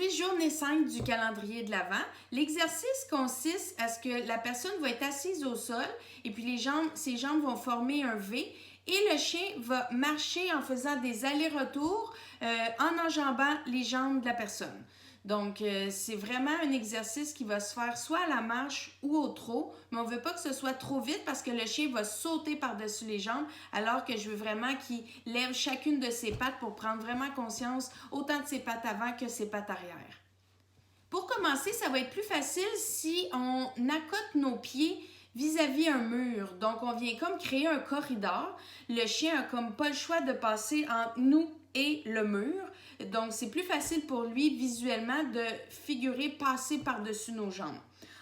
aujourd'hui, journée 5 du calendrier de l'Avent. L'exercice consiste à ce que la personne va être assise au sol et puis ses jambes vont former un V et le chien va marcher en faisant des allers-retours en enjambant les jambes de la personne. Donc, c'est vraiment un exercice qui va se faire soit à la marche ou au trot, mais on ne veut pas que ce soit trop vite parce que le chien va sauter par-dessus les jambes, alors que je veux vraiment qu'il lève chacune de ses pattes pour prendre vraiment conscience autant de ses pattes avant que ses pattes arrière. Pour commencer, ça va être plus facile si on accote nos pieds vis-à-vis un mur. Donc, on vient comme créer un corridor. Le chien a comme pas le choix de passer entre nous et le mur. Donc, c'est plus facile pour lui visuellement de figurer passer par-dessus nos jambes.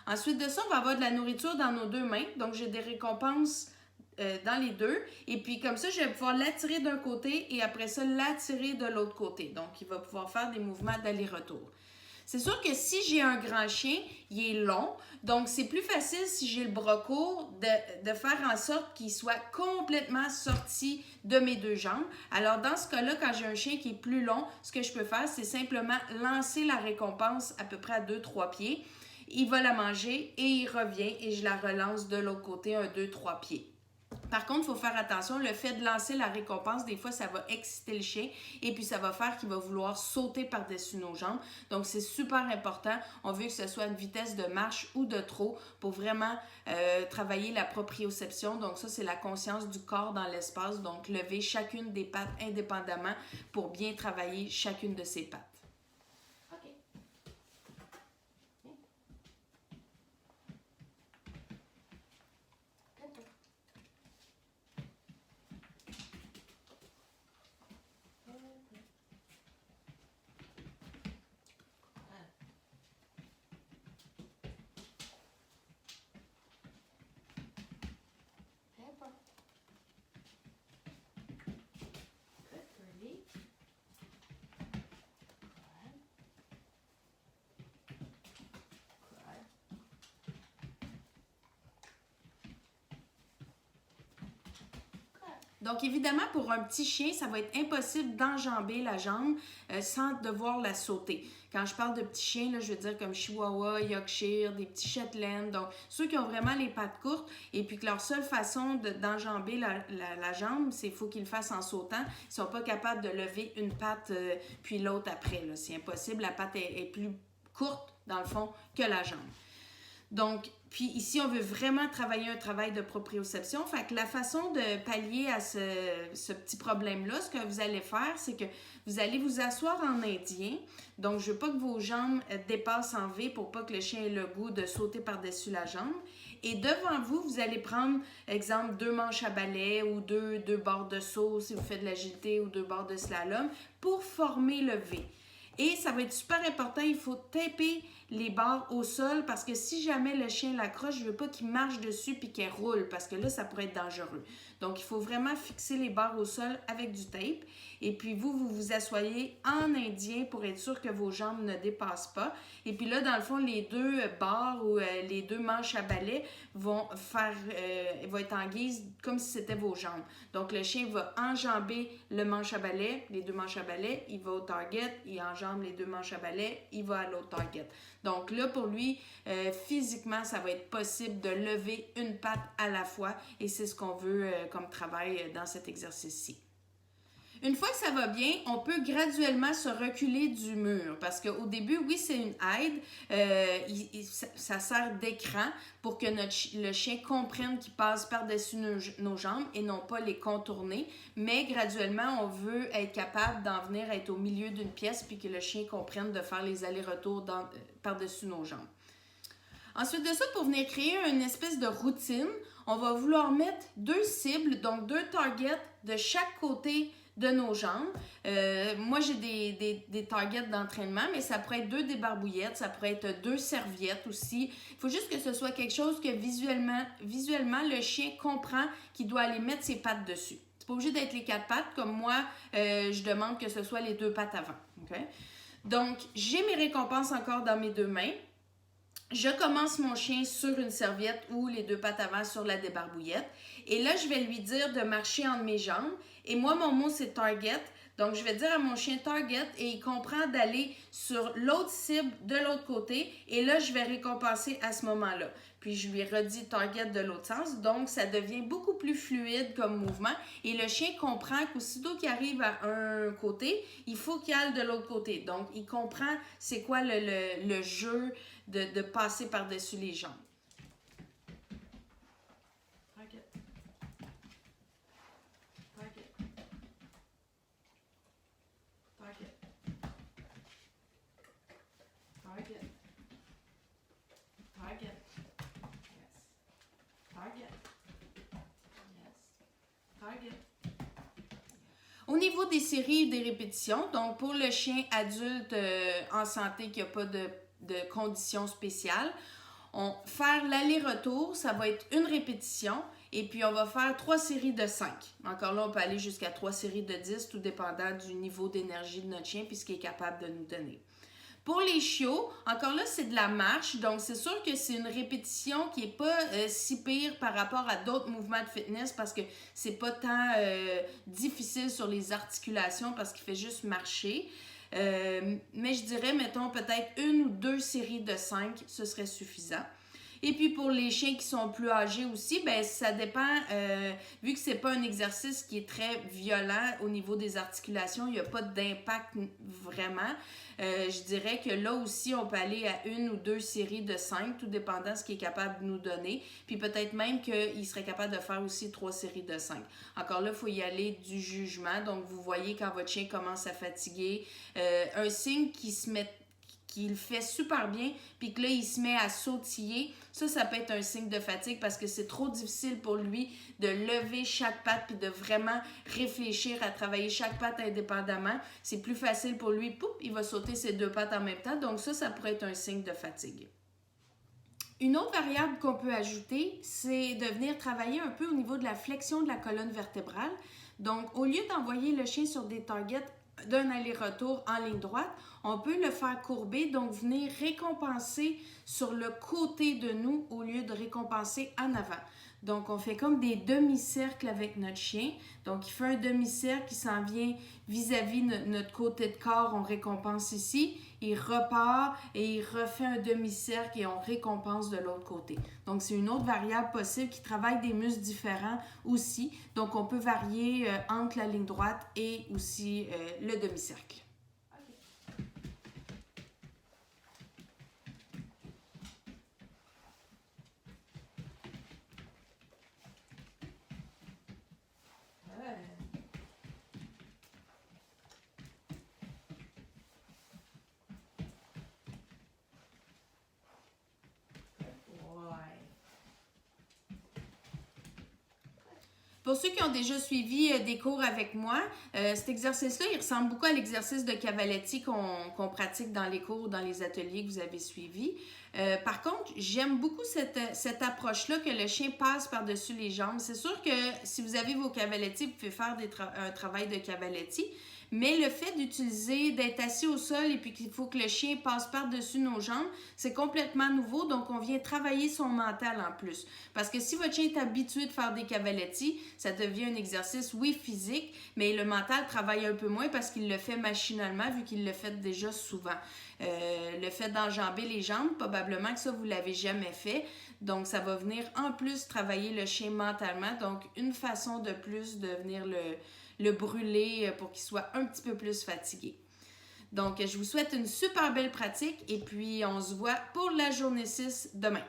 Ensuite de ça, on va avoir de la nourriture dans nos deux mains. Donc, j'ai des récompenses dans les deux. Et puis, comme ça, je vais pouvoir l'attirer d'un côté et après ça, l'attirer de l'autre côté. Donc, il va pouvoir faire des mouvements d'aller-retour. C'est sûr que si j'ai un grand chien, il est long, donc c'est plus facile si j'ai le bras court de faire en sorte qu'il soit complètement sorti de mes deux jambes. Alors dans ce cas-là, quand j'ai un chien qui est plus long, ce que je peux faire, c'est simplement lancer la récompense à peu près à 2-3 pieds. Il va la manger et il revient et je la relance de l'autre côté, 1-2-3 pieds. Par contre, il faut faire attention, le fait de lancer la récompense, des fois, ça va exciter le chien et puis ça va faire qu'il va vouloir sauter par-dessus nos jambes. Donc, c'est super important. On veut que ce soit une vitesse de marche ou de trot pour vraiment travailler la proprioception. Donc, ça, c'est la conscience du corps dans l'espace. Donc, lever chacune des pattes indépendamment pour bien travailler chacune de ses pattes. Donc, évidemment, pour un petit chien, ça va être impossible d'enjamber la jambe sans devoir la sauter. Quand je parle de petits chiens, là, je veux dire comme Chihuahua, Yorkshire, des petits Shetland, donc ceux qui ont vraiment les pattes courtes et puis que leur seule façon d'enjamber la jambe, c'est qu'il faut qu'ils le fassent en sautant. Ils ne sont pas capables de lever une patte puis l'autre après. C'est impossible, la patte est plus courte, dans le fond, que la jambe. Donc, puis ici, on veut vraiment travailler un travail de proprioception. Fait que la façon de pallier à ce petit problème-là, ce que vous allez faire, c'est que vous allez vous asseoir en indien. Donc, je veux pas que vos jambes dépassent en V pour pas que le chien ait le goût de sauter par-dessus la jambe. Et devant vous, vous allez prendre, exemple, 2 manches à balai ou deux barres de saut si vous faites de l'agilité ou 2 barres de slalom pour former le V. Et ça va être super important, il faut taper les barres au sol parce que si jamais le chien l'accroche, je ne veux pas qu'il marche dessus puis qu'il roule parce que là, ça pourrait être dangereux. Donc, il faut vraiment fixer les barres au sol avec du tape. Et puis, vous vous asseyez en indien pour être sûr que vos jambes ne dépassent pas. Et puis là, dans le fond, les 2 barres ou les 2 manches à balai vont être en guise comme si c'était vos jambes. Donc, le chien va enjamber le manche à balai, les 2 manches à balai, il va au target, il enjambe les 2 manches à balai, il va à l'autre target. Donc là, pour lui, physiquement, ça va être possible de lever une patte à la fois et c'est ce qu'on veut comme travail dans cet exercice-ci. Une fois que ça va bien, on peut graduellement se reculer du mur parce qu'au début, oui, c'est une aide. Ça sert d'écran pour que le chien comprenne qu'il passe par-dessus nos jambes et non pas les contourner. Mais graduellement, on veut être capable d'en venir être au milieu d'une pièce puis que le chien comprenne de faire les allers-retours par-dessus nos jambes. Ensuite de ça, pour venir créer une espèce de routine, on va vouloir mettre 2 cibles, donc 2 targets de chaque côté de nos jambes. Moi, j'ai des targets d'entraînement, mais ça pourrait être 2 débarbouillettes, ça pourrait être 2 serviettes aussi. Il faut juste que ce soit quelque chose que visuellement le chien comprend qu'il doit aller mettre ses pattes dessus. C'est pas obligé d'être les 4 pattes, comme moi, je demande que ce soit les 2 pattes avant. Okay? Donc, j'ai mes récompenses encore dans mes 2 mains. Je commence mon chien sur une serviette ou les 2 pattes avant sur la débarbouillette. Et là, je vais lui dire de marcher entre mes jambes. Et moi, mon mot, c'est target. Donc, je vais dire à mon chien target et il comprend d'aller sur l'autre cible de l'autre côté. Et là, je vais récompenser à ce moment-là. Puis, je lui redis target de l'autre sens. Donc, ça devient beaucoup plus fluide comme mouvement. Et le chien comprend qu'aussitôt qu'il arrive à un côté, il faut qu'il aille de l'autre côté. Donc, il comprend c'est quoi le jeu de passer par-dessus les jambes. Target. Target. Target. Target. Target. Yes. Target. Yes. Target. Au niveau des séries et des répétitions, donc pour le chien adulte en santé qui n'a pas de conditions spéciales, faire l'aller-retour, ça va être une répétition et puis on va faire 3 séries de 5. Encore là, on peut aller jusqu'à 3 séries de 10, tout dépendant du niveau d'énergie de notre chien puis ce qu'il est capable de nous donner. Pour les chiots, encore là, c'est de la marche, donc c'est sûr que c'est une répétition qui n'est pas si pire par rapport à d'autres mouvements de fitness parce que c'est pas tant difficile sur les articulations parce qu'il fait juste marcher. Mais je dirais, mettons, peut-être 1 ou 2 séries de 5, ce serait suffisant. Et puis pour les chiens qui sont plus âgés aussi, ben ça dépend, vu que c'est pas un exercice qui est très violent au niveau des articulations, il n'y a pas d'impact vraiment. Je dirais que là aussi, on peut aller à 1 ou 2 séries de 5, tout dépendant de ce qu'il est capable de nous donner. Puis peut-être même qu'il serait capable de faire aussi 3 séries de 5. Encore là, il faut y aller du jugement. Donc, vous voyez quand votre chien commence à fatiguer, un signe qu'il fait super bien, puis que là, il se met à sautiller, ça peut être un signe de fatigue parce que c'est trop difficile pour lui de lever chaque patte puis de vraiment réfléchir à travailler chaque patte indépendamment. C'est plus facile pour lui, poup, il va sauter ses 2 pattes en même temps, donc ça pourrait être un signe de fatigue. Une autre variable qu'on peut ajouter, c'est de venir travailler un peu au niveau de la flexion de la colonne vertébrale. Donc, au lieu d'envoyer le chien sur des targets d'un aller-retour en ligne droite, on peut le faire courber, donc venir récompenser sur le côté de nous au lieu de récompenser en avant. Donc, on fait comme des demi-cercles avec notre chien. Donc, il fait un demi-cercle qui s'en vient vis-à-vis notre côté de corps, on récompense ici. Il repart et il refait un demi-cercle et on récompense de l'autre côté. Donc, c'est une autre variable possible qui travaille des muscles différents aussi. Donc, on peut varier entre la ligne droite et aussi le demi-cercle. Pour ceux qui ont déjà suivi des cours avec moi, cet exercice-là, il ressemble beaucoup à l'exercice de Cavaletti qu'on pratique dans les cours ou dans les ateliers que vous avez suivis. Par contre, j'aime beaucoup cette approche-là que le chien passe par-dessus les jambes. C'est sûr que si vous avez vos Cavaletti, vous pouvez faire un travail de Cavaletti. Mais le fait d'être assis au sol et puis qu'il faut que le chien passe par-dessus nos jambes, c'est complètement nouveau. Donc, on vient travailler son mental en plus. Parce que si votre chien est habitué de faire des Cavaletti, ça devient un exercice, oui, physique, mais le mental travaille un peu moins parce qu'il le fait machinalement vu qu'il le fait déjà souvent. Le fait d'enjamber les jambes, probablement que ça, vous ne l'avez jamais fait. Donc, ça va venir en plus travailler le chien mentalement. Donc, une façon de plus de venir le brûler pour qu'il soit un petit peu plus fatigué. Donc, je vous souhaite une super belle pratique et puis on se voit pour la journée 6 demain.